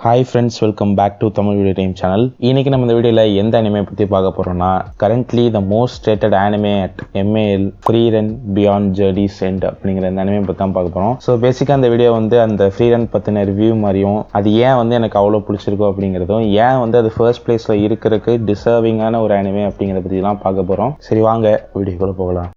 Hi friends, welcome back to Tamil video time channel. இன்னைக்கு நம்ம இந்த வீடியோவில் எந்த அனிமே பற்றி பார்க்க போகிறோம்னா, currently the most rated anime at MAL free run beyond journey's end அப்படிங்கிற இந்த அனிமே பற்றி தான் பார்க்க போகிறோம். ஸோ பேசிக்காக அந்த வீடியோ வந்து அந்த ஃப்ரீ ரன் பற்றின ரிவ்யூ மாதிரியும், அது ஏன் வந்து எனக்கு அவ்வளோ பிடிச்சிருக்கோ அப்படிங்கிறதும், ஏன் வந்து அது ஃபர்ஸ்ட் பிளேஸில் இருக்கிறதுக்கு டிசர்விங்கான ஒரு அனிமே அப்படிங்கிறத பற்றி தான் பார்க்க போகிறோம். சரி வாங்க வீடியோக்குள்ளே போகலாம்.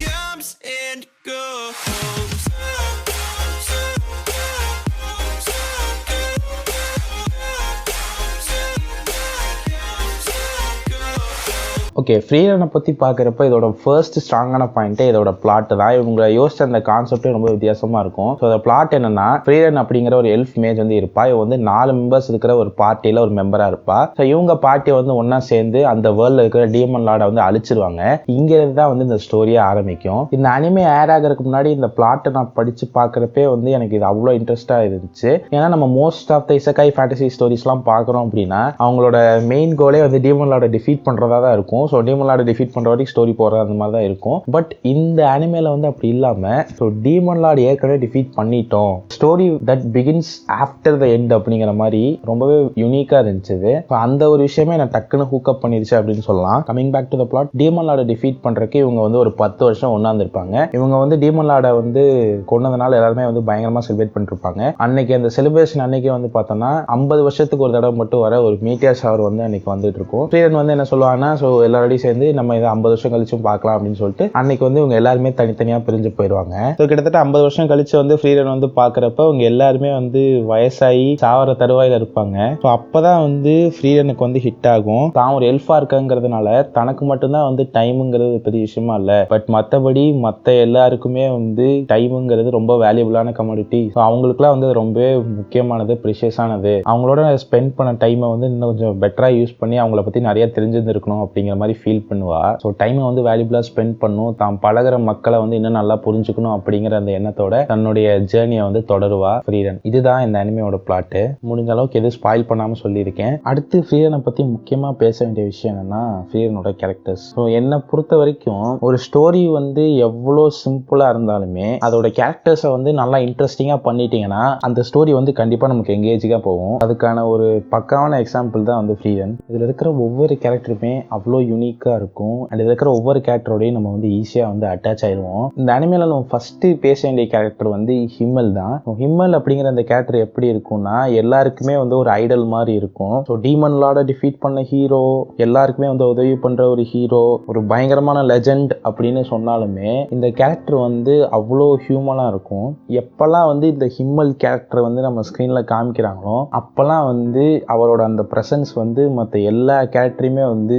ஓகே, ஃப்ரீ ரனை பற்றி பார்க்குறப்ப இதோட ஃபர்ஸ்ட் ஸ்ட்ராங்கான பாயிண்ட்டே இதோட பிளாட் தான். இவங்க யோசிச்ச அந்த கான்செப்டே ரொம்ப வித்தியாசமாக இருக்கும். ஸோ அந்த பிளாட் என்னன்னா, ஃப்ரீ ரன் அப்படிங்கிற ஒரு எல்ஃப் மேஜ் வந்து இருப்பா. இவங்க வந்து 4 மெம்பர்ஸ் இருக்கிற ஒரு பார்ட்டியில் ஒரு மெம்பராக இருப்பா. ஸோ இவங்க பார்ட்டியை வந்து ஒன்றா சேர்ந்து அந்த வேர்ல்டில் இருக்கிற டீமன் லார்டை வந்து அழிச்சிருவாங்க. இங்கிருந்து தான் வந்து இந்த ஸ்டோரியை ஆரம்பிக்கும். இந்த அனிமே ஏர் ஆகிறதுக்கு முன்னாடி இந்த பிளாட்டை நான் படித்து பார்க்குறப்பே வந்து எனக்கு இது அவ்வளோ இன்ட்ரெஸ்டாக இருந்துச்சு. ஏன்னா நம்ம மோஸ்ட் ஆஃப் த இசக்காய் ஃபேண்டசி ஸ்டோரிஸ்லாம் பார்க்குறோம் அப்படின்னா, அவங்களோட மெயின் கோலே வந்து டீமன் லார்டை டிஃபீட் பண்ணுறதா தான் இருக்கும். ஸோ டீமன் லார்டை டிஃபீட் பண்ற வரைக்கும் ஸ்டோரி போறது அந்த மாதிரி தான் இருக்கும். பட் இந்த அனிமேல வந்து அப்படி இல்லாம, ஸோ டீமன் லார்ட் ஏற்கனவே டிஃபீட் பண்ணிட்டோம், story that begins after the end அப்படிங்கிற மாதிரி ரொம்பவே யூனிக்கா இருந்துச்சு. அந்த ஒரு விஷயமே நான் டக்குன்னு ஹூக்கப் பண்ணிருச்சு அப்படின்னு சொல்லலாம். Coming back to the plot, demon லார்டை டிஃபீட் பண்றதுக்கு இவங்க வந்து ஒரு 10 வருஷம் ஒன்னாந்துருப்பாங்க. இவங்க வந்து டீமன் லார்டை வந்து கொண்டதுனால எல்லாருமே வந்து பயங்கரமா செலிப்ரேட் பண்ணிட்டு இருப்பாங்க. அன்னைக்கு அந்த செலிப்ரேஷன் அன்னைக்கு வந்து பார்த்தோம்னா 50 வருஷத்துக்கு ஒரு தடவை மட்டும் வர ஒரு மீட்டியர் ஷவர் வந்து அன்னைக்கு வந்துட்டு இருக்கும். ஃப்ரீடன் வந்து என்ன சொல்லுவாங்கன்னா, ஸோ எல்லாரோடையும் சேர்ந்து நம்ம இதை 50 வருஷம் கழிச்சும் பார்க்கலாம் அப்படின்னு சொல்லிட்டு அன்னைக்கு வந்து இவங்க எல்லாருமே தனித்தனியா பிரிஞ்சு போயிடுவாங்க. ஸோ கிட்டத்தட்ட 50 வருஷம் கழிச்சு வந்து ஃப்ரீடன் வந்து பார்க்குறப்ப அவங்க எல்லாருமே வந்து வயசாகி சாவர தருவாயில இருப்பாங்க. ஸோ அப்பதான் வந்து ஃப்ரீடனுக்கு வந்து ஹிட் ஆகும். தான் ஒரு எல்ஃபா இருக்கங்கிறதுனால தனக்கு மட்டும்தான் வந்து டைமுங்கிறது பெரிய விஷயமா இல்லை, பட் மற்றபடி மற்ற எல்லாருக்குமே வந்து டைமுங்கிறது ரொம்ப வேல்யூபிளான கமோடிட்டி. ஸோ அவங்களுக்குலாம் வந்து ரொம்ப முக்கியமானது, ப்ரிஷியஸானது. அவங்களோட ஸ்பெண்ட் பண்ண டைமை வந்து இன்னும் கொஞ்சம் பெட்டரா யூஸ் பண்ணி அவங்கள பத்தி நிறைய தெரிஞ்சிருந்துருக்கணும் அப்படிங்கிற மாதிரி ஃபீல் பண்ணுவா. ஸோ டைமை வந்து வேல்யூபிளா ஸ்பெண்ட் பண்ணும், தான் பழகிற மக்களை வந்து இன்னும் நல்லா புரிஞ்சுக்கணும் அப்படிங்கிற அந்த எண்ணத்தோட தன்னுடைய ஜேர்னியை வந்து தொடருவா ஃப்ரீடன். இதுதான் இந்த அனிமையோட பிளாட்டு. முடிஞ்ச அளவுக்கு எதுவும் ஸ்பாயில் பண்ணாம சொல்லியிருக்கேன். அடுத்து ஃப்ரீடனை பத்தி முக்கியமா பேச வேண்டிய விஷயம் என்னன்னா, ஃப்ரீடனோட கேரக்டர்ஸ். ஸோ என்னை பொறுத்த வரைக்கும் ஒரு ஸ்டோரி வந்து எவ்வளோ சிம்பிளா இருந்தாலுமே அதோட கேரக்டர்ஸை வந்து நல்லா இன்ட்ரெஸ்டிங்கா பண்ணிட்டீங்கன்னா அந்த ஸ்டோரி வந்து கண்டிப்பா நமக்கு எங்கேஜிங்கா போகும். அதுக்கான ஒரு பக்காவான எக்ஸாம்பிள் தான் வந்து ஃப்ரீடன். இதுல இருக்கிற ஒவ்வொரு கேரக்டருமே அவ்வளோ யூனிக்கா இருக்கும். அண்ட் இதுல இருக்கிற ஒவ்வொரு கேரக்டரோடையும் நம்ம வந்து ஈஸியா வந்து அட்டாச் ஆயிடுவோம். இந்த அனிமேல நம்ம ஃபர்ஸ்ட் பேச வேண்டிய கேரக்டர் வந்து ஹிம்மல் தான். ஹிம்மல் அப்படிங்கிற அந்த கேரக்டர் எப்படி இருக்கும்னா, எல்லாருக்குமே வந்து ஒரு ஐடல் மாதிரி இருக்கும். ஸோ டீமன் லார்டை டிஃபீட் பண்ண ஹீரோ, எல்லாருக்குமே வந்து உதவி பண்ற ஒரு ஹீரோ, ஒரு பயங்கரமான லெஜெண்ட் அப்படின்னு சொன்னாலுமே இந்த கேரக்டர் வந்து அவ்வளோ ஹியூமனா இருக்கும். எப்பெல்லாம் வந்து இந்த ஹிம்மல் கேரக்டர் வந்து நம்ம ஸ்கிரீன்ல காமிக்கிறாங்களோ அப்பெல்லாம் வந்து அவரோட அந்த பிரசன்ஸ் வந்து மற்ற எல்லா கேரக்டரையுமே வந்து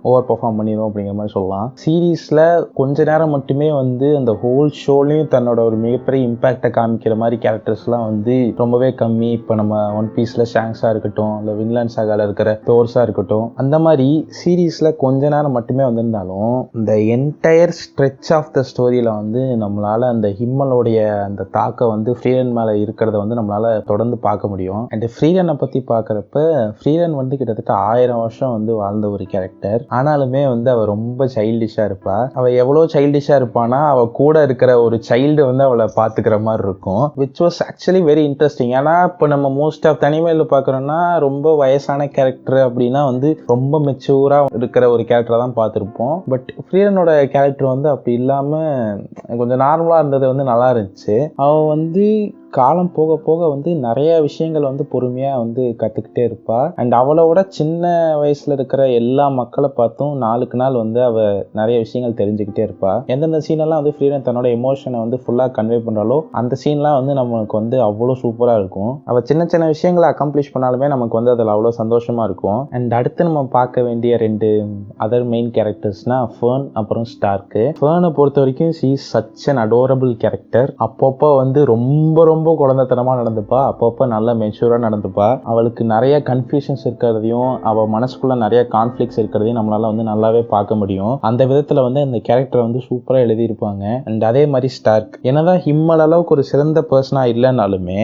ஓவர் பெர்ஃபார்ம் பண்ணிடும் அப்படிங்கிற மாதிரி சொல்லலாம். சீரீஸ்ல கொஞ்ச நேரம் மட்டுமே வந்து அந்த ஹோல் ஷோலையும் தன்னோட ஒரு மிகப்பெரிய இம்பாக்டை காமிக்கிற மாதிரி கேரக்டர்ஸ்லாம் வந்து ரொம்பவே கம்மி. இப்போ நம்ம ஒன் பீஸ்ல ஷாங்ஸா இருக்கட்டும், இல்லை வின்லாண்ட் சாகால இருக்கிற தோர்ஸா இருக்கட்டும், அந்த மாதிரி சீரீஸ்ல கொஞ்ச நேரம் மட்டுமே வந்திருந்தாலும் இந்த என்டையர் ஸ்ட்ரெச் ஆஃப் த ஸ்டோரியில வந்து நம்மளால அந்த ஹிம்மலோடைய அந்த தாக்கம் வந்து ஃப்ரீடன் மேல இருக்கிறத வந்து நம்மளால தொடர்ந்து பார்க்க முடியும். அண்ட் ஃப்ரீடனை பத்தி பார்க்கறப்ப ஃப்ரீடன் வந்து கிட்டத்தட்ட 1000 வருஷம் வந்து வாழ்ந்த ஒரு கேரக்டர். ஆனாலுமே வந்து அவ ரொம்ப சைல்டிஷா இருப்பா. அவ எவ்வளவு சைல்டிஷா இருப்பானா, அவ கூட இருக்கிற ஒரு சைல்டு வந்து அவளை பாத்துக்கிற மாதிரி இருக்கும். Which was actually very interesting. ஏன்னா இப்போ நம்ம மோஸ்ட் ஆஃப் தனிமையில பாக்குறோம்னா ரொம்ப வயசான கேரக்டர் அப்படின்னா வந்து ரொம்ப மெச்சூரா இருக்கிற ஒரு கேரக்டரை தான் பார்த்துருப்போம். பட் ஃப்ரீடனோட கேரக்டர் வந்து அப்படி இல்லாம கொஞ்சம் நார்மலா இருந்தது வந்து நல்லா இருந்துச்சு. அவ வந்து காலம் போக போக வந்து நிறைய விஷயங்கள் வந்து பொறுமையா வந்து கத்துக்கிட்டே இருப்பா. அண்ட் அவளோட சின்ன வயசுல இருக்கிற எல்லா மக்களை பார்த்தும் நாளுக்கு நாள் வந்து அவ நிறைய விஷயங்கள் தெரிஞ்சுக்கிட்டே இருப்பா. எந்தெந்த சீனெல்லாம் வந்து ஃப்ரீடன் தன்னோட எமோஷனை வந்து ஃபுல்லா கன்வே பண்றாலோ அந்த சீன்லாம் வந்து நமக்கு வந்து அவ்வளோ சூப்பரா இருக்கும். அவ சின்ன சின்ன விஷயங்களை அக்கம்ப்ளிஷ் பண்ணாலுமே நமக்கு வந்து அதில் அவ்வளோ சந்தோஷமா இருக்கும். அண்ட் அடுத்து நம்ம பார்க்க வேண்டிய 2 அதர் மெயின் கேரக்டர்ஸ்னா ஃபர்ன் அப்புறம் ஸ்டார்க்கு. ஃபர்னை பொறுத்த வரைக்கும் she is such an adorable character. அப்பப்போ வந்து ரொம்ப ரொம்ப குழந்தைத்தனமா நடந்துப்பா, அப்பப்போ நல்ல மெச்சூரா நடந்துப்பா. அவளுக்கு நிறைய கன்ஃபியூஷன்ஸ் இருக்கிறதையும் அவ மனசுக்குள்ள நிறைய கான்ஃபிளிக்ஸ் இருக்கிறதையும் நம்மளால வந்து நல்லாவே பார்க்க முடியும். அந்த விதத்துல வந்து அந்த கேரக்டரை வந்து சூப்பரா எழுதியிருப்பாங்க. அண்ட் அதே மாதிரி ஸ்டார்க் என்னதான் ஹிம்மல் அளவுக்கு ஒரு சிறந்த பர்சனா இல்லைனாலுமே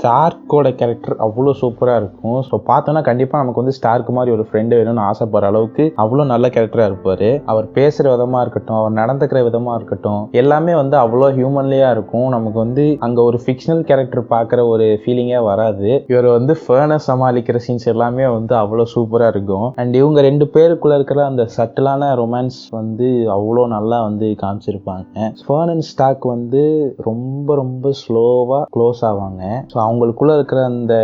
ஸ்டார்க்கோட கேரக்டர் அவ்வளோ சூப்பராக இருக்கும். ஸோ பார்த்தோன்னா கண்டிப்பாக நமக்கு வந்து ஸ்டார்க் மாதிரி ஒரு ஃப்ரெண்டு வேணும்னு ஆசைப்படுற அளவுக்கு அவ்வளோ நல்ல கேரக்டராக இருப்பார். அவர் பேசுகிற விதமாக இருக்கட்டும், அவர் நடந்துக்கிற விதமாக இருக்கட்டும், எல்லாமே வந்து அவ்வளோ ஹியூமன்லியாக இருக்கும். நமக்கு வந்து அங்கே ஒரு ஃபிக்ஷனல் கேரக்டர் பார்க்குற ஒரு ஃபீலிங்கே வராது. இவர் வந்து ஃபேனை சமாளிக்கிற சீன்ஸ் எல்லாமே வந்து அவ்வளோ சூப்பராக இருக்கும். அண்ட் இவங்க 2 பேருக்குள்ள இருக்கிற அந்த சட்டிலான ரொமான்ஸ் வந்து அவ்வளோ நல்லா வந்து காமிச்சிருப்பாங்க. ஃபேன் அண்ட் ஸ்டார்க் வந்து ரொம்ப ரொம்ப ஸ்லோவாக க்ளோஸ் ஆவாங்க. ஸோ அவங்களுக்குள்ள இருக்கிற அந்த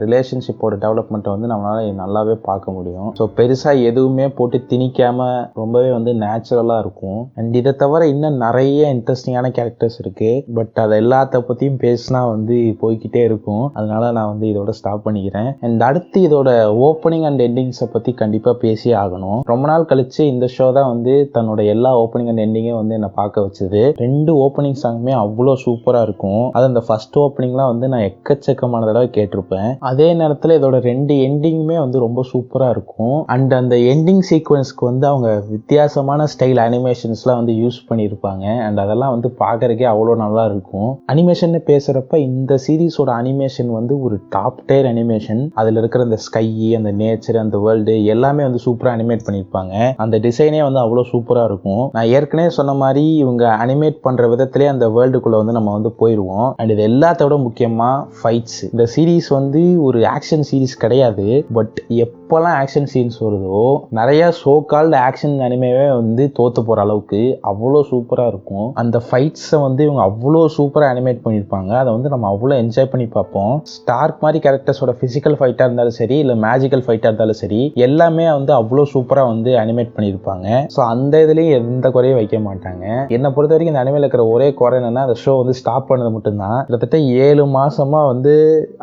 ரிலேஷன்ஷிப்போட டெவலப்மெண்ட்டை வந்து நம்மளால நல்லாவே பார்க்க முடியும். ஸோ பெருசாக எதுவுமே போட்டு திணிக்காம ரொம்பவே வந்து நேச்சுரலாக இருக்கும். அண்ட் இதை தவிர இன்னும் நிறைய இன்ட்ரெஸ்டிங்கான கேரக்டர்ஸ் இருக்கு. பட் அதை எல்லாத்த பற்றியும் பேசினா வந்து போய்கிட்டே இருக்கும். அதனால நான் வந்து இதோட ஸ்டாப் பண்ணிக்கிறேன். அண்ட் அடுத்து இதோட ஓப்பனிங் அண்ட் எண்டிங்ஸை பற்றி கண்டிப்பாக பேசியே ஆகணும். ரொம்ப நாள் கழிச்சு இந்த ஷோ தான் வந்து தன்னோட எல்லா ஓப்பனிங் அண்ட் எண்டிங்கையும் வந்து என்னை பார்க்க வச்சுது. 2 ஓப்பனிங் சாங்குமே அவ்வளோ சூப்பராக இருக்கும். அது அந்த ஃபர்ஸ்ட் ஓப்பனிங்லாம் வந்து நான் எக்கச்சக்கமான தடவை கேட்டிருப்பேன். அதே நேரத்தில் இதோட 2 எண்டிங்குமே வந்து ரொம்ப சூப்பராக இருக்கும். அண்ட் அந்த எண்டிங் சீக்வன்ஸ்க்கு வந்து அவங்க வித்தியாசமான ஸ்டைல் அனிமேஷன்ஸ்லாம் வந்து யூஸ் பண்ணியிருப்பாங்க. அண்ட் அதெல்லாம் வந்து பார்க்கறதுக்கே அவ்வளோ நல்லா இருக்கும். அனிமேஷன் பேசுகிறப்ப இந்த சீரீஸோட அனிமேஷன் வந்து ஒரு டாப் டயர் அனிமேஷன். அதில் இருக்கிற அந்த ஸ்கை, அந்த நேச்சர், அந்த வேர்ல்டு எல்லாமே வந்து சூப்பராக அனிமேட் பண்ணியிருப்பாங்க. அந்த டிசைனே வந்து அவ்வளோ சூப்பராக இருக்கும். நான் ஏற்கனவே சொன்ன மாதிரி இவங்க அனிமேட் பண்ணுற விதத்திலே அந்த வேர்ல்டுக்குள்ளே வந்து நம்ம வந்து போயிடுவோம். அண்ட் இது எல்லாத்தோட முக்கியமாக ஃபைட்ஸ். இந்த சீரீஸ் வந்து ஒரு ஆக்ஷன் சீரீஸ் கிடையாது. பட் எப்போல்லாம் ஆக்ஷன் சீன்ஸ் வருதோ நிறைய சோ கால்டு ஆக்ஷன் அனிமேவே வந்து தோத்து போகிற அளவுக்கு அவ்வளோ சூப்பராக இருக்கும். அந்த ஃபைட்ஸை வந்து இவங்க அவ்வளோ சூப்பராக அனிமேட் பண்ணியிருப்பாங்க. அதை வந்து நம்ம அவ்வளோ என்ஜாய் பண்ணி பார்ப்போம். ஸ்டார்க் மாதிரி கேரக்டர்ஸோட ஃபிசிக்கல் ஃபைட்டாக இருந்தாலும் சரி, இல்லை மேஜிக்கல் ஃபைட்டாக இருந்தாலும் சரி, எல்லாமே வந்து அவ்வளோ சூப்பராக வந்து அனிமேட் பண்ணியிருப்பாங்க. ஸோ அந்த இதுலேயும் எந்த குறையும் வைக்க மாட்டாங்க. என்னை பொறுத்த வரைக்கும் இந்த அனிமேல இருக்கிற ஒரே குறை என்னன்னா, அந்த ஷோ வந்து ஸ்டாப் பண்ணது மட்டும்தான். கிட்டத்தட்ட 7 மாசமா வந்து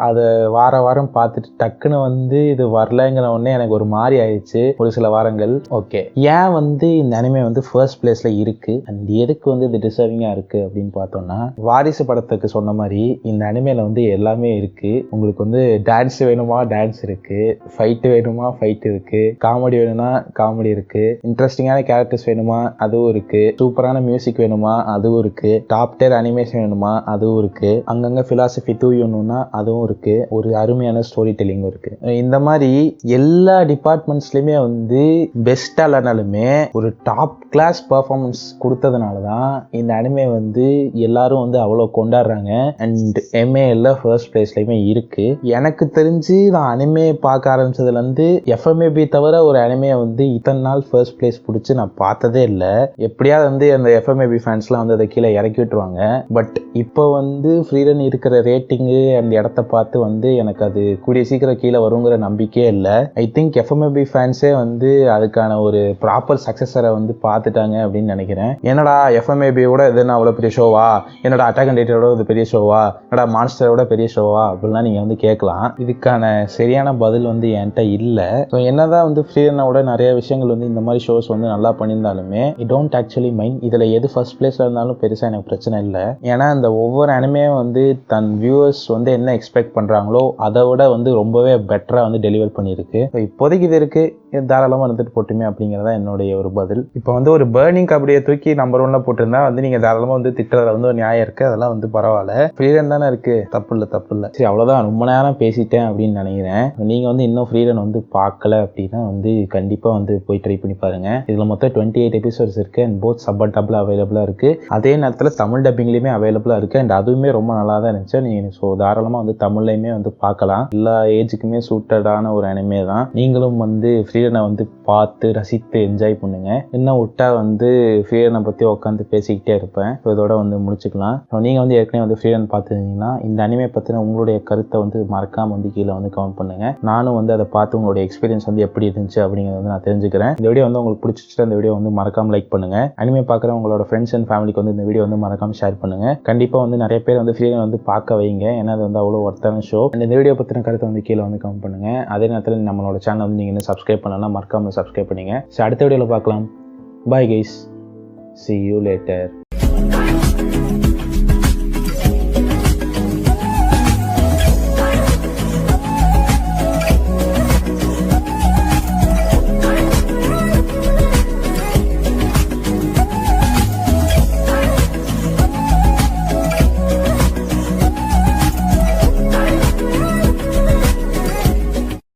அதை வாரம் பார்த்துட்டு டக்குன்னு வந்து இது வரலங்கிற உடனே எனக்கு ஒரு மாதிரி ஆயிடுச்சு ஒரு சில வாரங்கள். ஓகே, ஏன் வந்து இந்த அனிமே வந்து ஃபர்ஸ்ட் பிளேஸ்ல இருக்கு அண்ட் எதுக்கு வந்து இது டிசர்விங்கா இருக்கு அப்படின்னு பார்த்தோம்னா, வாரிசு படத்துக்கு சொன்ன மாதிரி இந்த அனிமேல வந்து எல்லாமே இருக்கு. உங்களுக்கு வந்து டான்ஸ் வேணுமா டான்ஸ் இருக்கு, ஃபைட் வேணுமா ஃபைட் இருக்கு, காமெடி வேணும்னா காமெடி இருக்கு, இன்ட்ரெஸ்டிங்கான கேரக்டர்ஸ் வேணுமா அதுவும் இருக்கு, சூப்பரான மியூசிக் வேணுமா அதுவும் இருக்கு, டாப் டயர் அனிமேஷன் வேணுமா அதுவும் இருக்கு, அங்கங்க பிலாசபி தூயணும்னா அதுவும் இருக்கு, ஒரு அருமையான ஸ்டோரி டெல்லிங்கும் இருக்கு. இந்த மாதிரி எல்லா டிபார்ட்மெண்ட்ஸ்லயுமே வந்து பெஸ்டா இல்லைனாலுமே ஒரு டாப் கிளாஸ் பர்ஃபார்மன்ஸ் கொடுத்ததுனால தான் இந்த அனிமே வந்து எல்லாரும் வந்து அவ்வளோ கொண்டாடுறாங்க. அண்ட் எம்ஏல ஃபர்ஸ்ட் பிளேஸ்லயுமே இருக்கு. எனக்கு தெரிஞ்சு நான் அனிமே பார்க்க ஆரம்பிச்சதுல இருந்து எஃப்எம்ஏபி தவிர ஒரு அனிமே வந்து இத்தனை நாள் ஃபர்ஸ்ட் பிளேஸ் பிடிச்சி நான் பார்த்ததே இல்லை. எப்படியாவது வந்து அந்த எஃப்எம்ஏபி ஃபேன்ஸ்லாம் வந்து அதை கீழே இறக்கி விட்டுருவாங்க. பட் இப்போ வந்து ஃப்ரீடன் இருக்கிற ரேட்டிங்கு அந்த இடத்த பார்த்து வந்து எனக்கு அது கூடிய சீக்கிரம் கீழே வருங்கிற நம்பிக்கையே இல்லை. ஐ திங்க் எஃப்எம்ஏபி ஃபேன்ஸே வந்து அதுக்கான ஒரு ப்ராப்பர் சக்சஸரை வந்து பார்த்துட்டாங்க அப்படின்னு நினைக்கிறேன். என்னடா எஃப்எம்ஏபியோட இதுனா அவ்வளோ பெரிய ஷோவா, என்னடா அட்டாக் அண்ட் டைட்டனோட இது பெரிய ஷோவா, என்னடா மான்ஸ்டரோட பெரிய ஷோவா அப்படிலாம் நீங்கள் வந்து கேட்கலாம். இதுக்கான சரியான பதில் வந்து என்கிட்ட இல்லை. ஸோ என்னதான் வந்து ஃப்ரீடனோட நிறைய விஷயங்கள் வந்து இந்த மாதிரி ஷோஸ் வந்து நல்லா பண்ணியிருந்தாலுமே ஐ டோன்ட் ஆக்சுவலி மைண்ட். இதில் எது ஃபர்ஸ்ட் பிளேஸ்ல இருந்தாலும் பெருசாக எனக்கு பிரச்சனை இல்லை. ஏன்னா இந்த ஒவ்வொரு அனிமே வந்து தன் வியூவர்ஸ் வந்து என்ன எக்ஸ்பெக்ட் பண்ணுறாங்களோ அதை விட வந்து ரொம்பவே பெட்டராக வந்து டெலிவர் பண்ணியிருக்கு. இப்போதைக்கு இது இருக்கு, தாராளமாக இருந்துட்டு போட்டுமே அப்படிங்கிறதா என்னுடைய ஒரு பதில். இப்போ வந்து ஒரு பர்னிங் கபடியை தூக்கி நம்பர் 1ல போட்டிருந்தா வந்து நீங்கள் தாராளமாக வந்து திட்டுறதுல வந்து ஒரு நியாயம் இருக்குது. அதெல்லாம் வந்து பரவாயில்ல, ஃப்ரீடன் தானே இருக்குது, தப்பு இல்லை. சரி, அவ்வளோதான், ரொம்ப நேரம் பேசிட்டேன் அப்படின்னு நினைக்கிறேன். நீங்கள் வந்து இன்னும் ஃப்ரீடன் வந்து பார்க்கல அப்படின்னா வந்து கண்டிப்பாக வந்து போய் ட்ரை பண்ணி பாருங்க. இதில் மொத்தம் 28 எபிசோட்ஸ் இருக்குது அண்ட் போத் சப் அண்ட் டப்ல அவைலபிளாக இருக்குது. அதே நேரத்தில் தமிழ் டப்பிங்லேயுமே அவைலபிளாக இருக்குது அண்ட் அதுவுமே ரொம்ப நல்லா தான் இருந்துச்சு. நீங்கள் ஸோ தாராளமாக வந்து தமிழ்லையுமே வந்து பார்க்கலாம். எல்லா ஏஜுக்குமே சூட்டடான ஒரு அனிமே தான். நீங்களும் வந்து ஃப்ரீடனை வந்து பார்த்து ரசித்து என்ஜாய் பண்ணுங்க. இன்னும் விட்டா வந்து ஃப்ரீடனை பற்றி உட்காந்து பேசிக்கிட்டே இருப்பேன். இதோட வந்து முடிச்சுக்கலாம். நீங்கள் வந்து ஏற்கனவே வந்து ஃப்ரீடன் பார்த்துருந்தீங்கன்னா இந்த அனிமே பற்றின உங்களுடைய கருத்தை வந்து மறக்காம வந்து கீழே வந்து கமெண்ட் பண்ணுங்க. நானும் வந்து அதை பார்த்து உங்களுடைய எக்ஸ்பீரியன்ஸ் வந்து எப்படி இருந்துச்சு அப்படிங்கிறத வந்து நான் தெரிஞ்சுக்கிறேன். இந்த வீடியோ வந்து உங்களுக்கு பிடிச்சிட்டு இந்த வீடியோ வந்து மறக்காம லைக் பண்ணுங்க. அனிமே பார்க்குற உங்களோட ஃப்ரெண்ட்ஸ் அண்ட் ஃபேமிலிக்கு வந்து இந்த வீடியோ வந்து மறக்காம ஷேர் பண்ணுங்க. கண்டிப்பாக வந்து நிறைய பேர் வந்து ஃப்ரீடன் வந்து பார்க்க வைங்க. ஏன்னா அது வந்து அவ்வளோ ஒர்த்தான ஷோ. இந்த வீடியோ பற்றின கருத்தை வந்து கீழே வந்து கமெண்ட் பண்ணுங்க. அதே நேரத்தில் நம்மளோட சேனல் வந்து நீங்கள் சப்ஸ்கிரைப் பண்ணலாம், மறக்காம சப்ஸ்கிரைப் பண்ணுங்க. சரி, அடுத்த வீடியோவில் பார்க்கலாம். Bye guys, see you later.